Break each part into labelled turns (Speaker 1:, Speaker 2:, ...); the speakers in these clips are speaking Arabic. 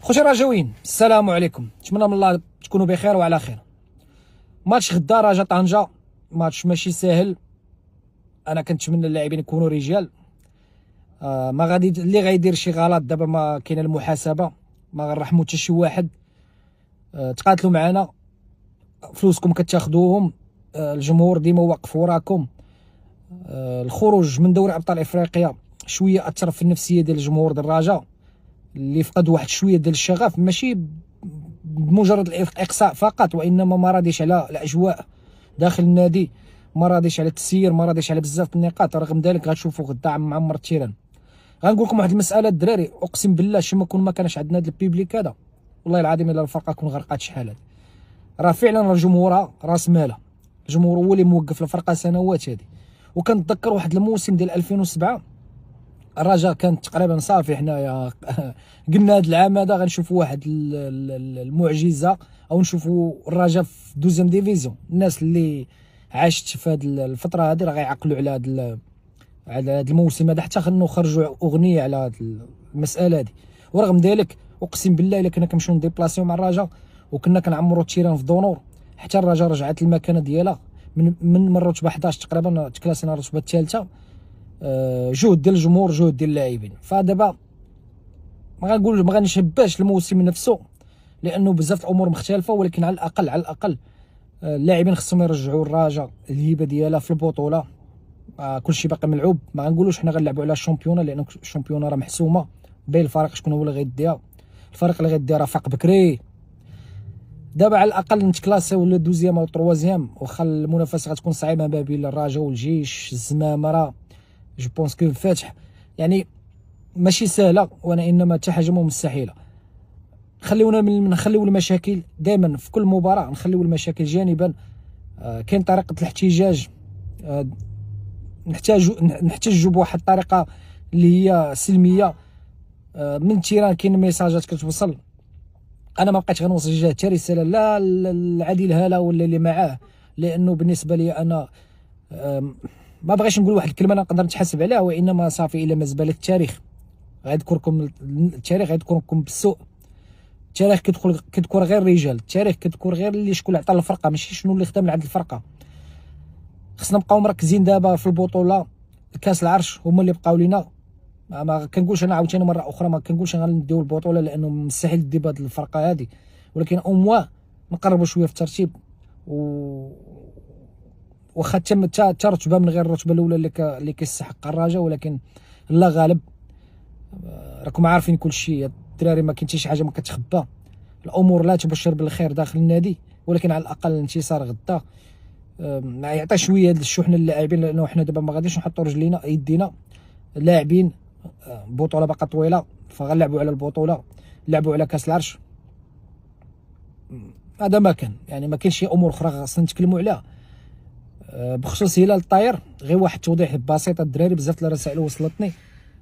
Speaker 1: خوتي رجاويين، السلام عليكم. نتمنى من الله تكونوا بخير وعلى خير. ماتش غدا رجا طنجة ماتش ماشي ساهل. انا كنتمنى اللاعبين يكونوا رجال. ما غادي اللي غيدير شي غلط دابا ما كاينه المحاسبه، ما غنرحموا حتى شي واحد. تقاتلوا معنا، فلوسكم كتاخذوهم. الجمهور ديما واقف وراكم. الخروج من دوري ابطال افريقيا شويه اثر في النفسيه ديال الجمهور ديال الرجاء اللي فقد واحد شويه ديال الشغف، ماشي بمجرد الاقصاء فقط، وانما ما راضيش على الاجواء داخل النادي، ما راضيش على التسيير، ما راضيش على بزاف النقاط. رغم ذلك غتشوفوا غدا معمر التيران. غنقول لكم واحد المساله الدراري، اقسم بالله شي ما كانش عندنا هذا البيبليك هذا، والله العظيم الا الفرقه كون غرقات شحال هذه. راه فعلا الجمهور راس ماله، الجمهور هو اللي موقف الفرقه سنوات هذه. وكنتذكر واحد الموسم ديال 2007 الرجاء كانت تقريبا صافي، حنايا قلنا هذا العام هذا غنشوفوا واحد المعجزه، او نشوفوا الرجاء في دوزيام ديفيزيون. الناس اللي عاشت في هذه الفتره هذه راه غيعقلوا على هذا الموسم هذا، حتى خرجوا اغنيه على هذه المساله هذه. ورغم ذلك اقسم بالله الا كنا كنمشيو نديبلاسيو مع الرجاء وكنا كنعمروا التيران في دونور، حتى الرجاء رجعت المكانه ديالها من الرتبه 11 تقريبا تكلاسينا الرتبه الثالثه. جهد ديال الجمهور، جهد ديال اللاعبين. فدابا ما غنشبهش الموسم نفسه لانه بزاف الامور مختلفه، ولكن على الاقل اللاعبين خصهم يرجعوا الرجاء الهيبه ديالها في البطوله. كلشي باقي ملعوب. ما غنقولوش حنا غنلعبوا على الشامبيونه لان الشامبيونه راه محسومه بين الفريق شكون هو اللي غيديها. الفريق اللي غيديها راه فاق بكري. دابا على الاقل نتكلاسيو ولا دوزيام او تروازيام، واخا المنافسه غتكون صعيبه ما بين الرجاء والجيش الزمامه. راه جو بونس كو فاتح يعني ماشي سهله، وانا انما حتى حاجه مو مستحيله. خليونا نخليو المشاكل دائما في كل مباراه، نخليو المشاكل جانبا. كاين طريقه الاحتجاج، نحتجوا بواحد الطريقه اللي هي سلميه. من التيران كاين ميساجات كتوصل، انا ما بقيتش غنوصل حتى رساله لا العديل هاله ولا اللي معاه، لانه بالنسبه لي انا ما بغيتش نقول واحد الكلمه انا نقدر نتحاسب عليها، وانما صافي الا ما زبالت التاريخ غيذكركم، التاريخ غيذكركم بالسوء. التاريخ كتذكر غير الرجال، التاريخ كتذكر غير اللي شكون عطى الفرقه، ماشي شنو اللي خدام لعند الفرقه. خصنا نبقاو مركزين دابا في البطوله. كاس العرش هما اللي بقاو لينا. ما كنقولش انا عاوتاني مره اخرى، ما كنقولش غنديو البطوله لانه مستحيل دير بهاد الفرقه هذه، ولكن اموا نقربوا شويه في الترتيب. واخا حتى رتبه من غير الرتبه الاولى اللي كيستحق الرجاء، ولكن الله غالب. راكم عارفين كل شيء الدراري، ما كاين حتى شي حاجه ما كتخبى. الامور لا تبشر بالخير داخل النادي، ولكن على الاقل الانتصار غدا يعطي شويه د الشحنه للاعبين، لانه حنا دابا ما غاديش نحطوا رجلينا يدينا. اللاعبين بطوله باقا طويله، فغنلعبوا على البطوله، نلعبوا على كاس العرش. هذا ما كان يعني ما كاينش شي امور اخرى خاصنا نتكلموا عليها. بخصوص هلال الطاير غير واحد التوضيح بسيط الدراري، بزاف الرسائل وصلتني.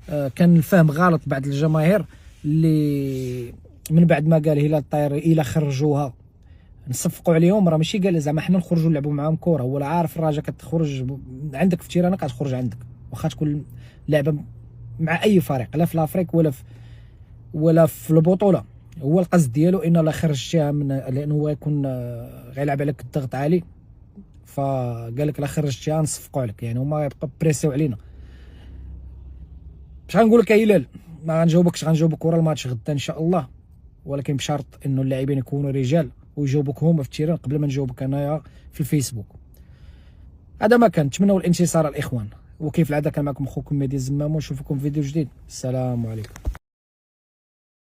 Speaker 1: كان الفهم غلط بعض الجماهير اللي من بعد ما قال هلال الطاير الى خرجوها نصفقوا عليهم. راه ماشي قال زعما حنا نخرجوا نلعبوا معاهم كره، هو عارف الرجاء كتخرج عندك في تيرانك، كتخرج عندك واخا تكون لعبه مع اي فريق، لا في لافريك ولا في البطوله. هو القصد ديالو ان لا خرجتيها من لانه هو يكون غيلعب عليك الضغط عالي، فقال لك لا خرجتيها نصفقوا عليك، يعني هما يبقى بريسيو علينا. باش غنقول لك هلال ما غنجاوبك ورا الماتش غدا ان شاء الله، ولكن بشرط انه اللاعبين يكونوا رجال ويجاوبوك هما في التيران قبل ما نجاوبك انايا في الفيسبوك. هذا ما كان. نتمنوا الانتصار الاخوان، وكيف العاده كان معكم اخوكم مهدي الزمام، ونشوفكم في فيديو جديد. السلام عليكم.